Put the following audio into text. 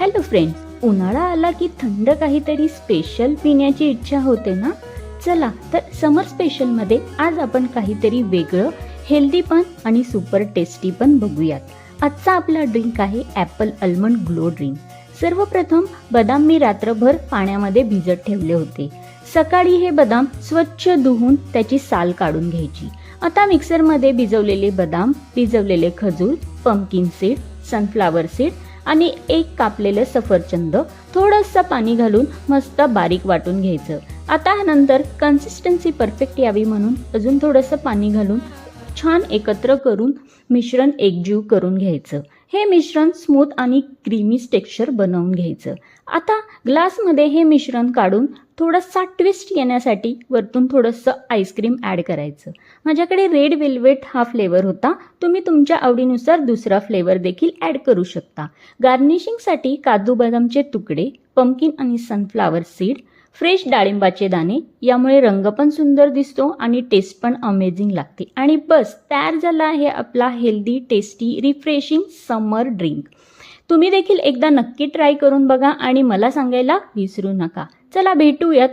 Hello friends, उन्हाळा आला की थंड काहीतरी स्पेशल पिण्याची इच्छा होते ना. चला तर समर स्पेशलमध्ये आज आपण काहीतरी वेगळं, हेल्दी पण आणि सुपर टेस्टी पण बघूयात. आजचा आपला ड्रिंक आहे ॲपल आल्मंड ग्लो ड्रिंक. सर्वप्रथम बदाम मी रात्रभर पाण्यामध्ये भिजत ठेवले होते. सकाळी हे बदाम स्वच्छ धुवून त्याची साल काढून घ्यायची. आता मिक्सरमध्ये भिजवलेले बदाम, भिजवलेले खजूर, पंपकिन सीड, सनफ्लावर सीड आणि एक कापलेलं सफरचंद थोडंसं पाणी घालून मस्त बारीक वाटून घ्यायचं. आता नंतर कन्सिस्टन्सी परफेक्ट यावी म्हणून अजून थोडंसं पाणी घालून छान एकत्र करून मिश्रण एकजीव करून घ्यायचं. हे मिश्रण स्मूथ आणि क्रीमी टेक्स्चर बनवून घ्यायचं. आता ग्लासमध्ये हे मिश्रण काढून थोडासा ट्विस्ट येण्यासाठी वरतून थोडंसं आईस्क्रीम ॲड करायचं. माझ्याकडे रेड वेल्वेट हा फ्लेवर होता. तुम्ही तुमच्या आवडीनुसार दुसरा फ्लेवर देखील ॲड करू शकता. गार्निशिंगसाठी काजू बदामचे तुकडे, पंपकिन आणि सनफ्लावर सीड, फ्रेश डाळिंबाचे दाणे, यामुळे रंग पण सुंदर दिसतो आणि टेस्ट पण अमेझिंग लागते. आणि बस तयार झाला आहे आपला हेल्दी, टेस्टी, रिफ्रेशिंग समर ड्रिंक. तुम्ही देखील एकदा नक्की ट्राय करून बघा आणि मला सांगायला विसरू नका. चला भेटूयात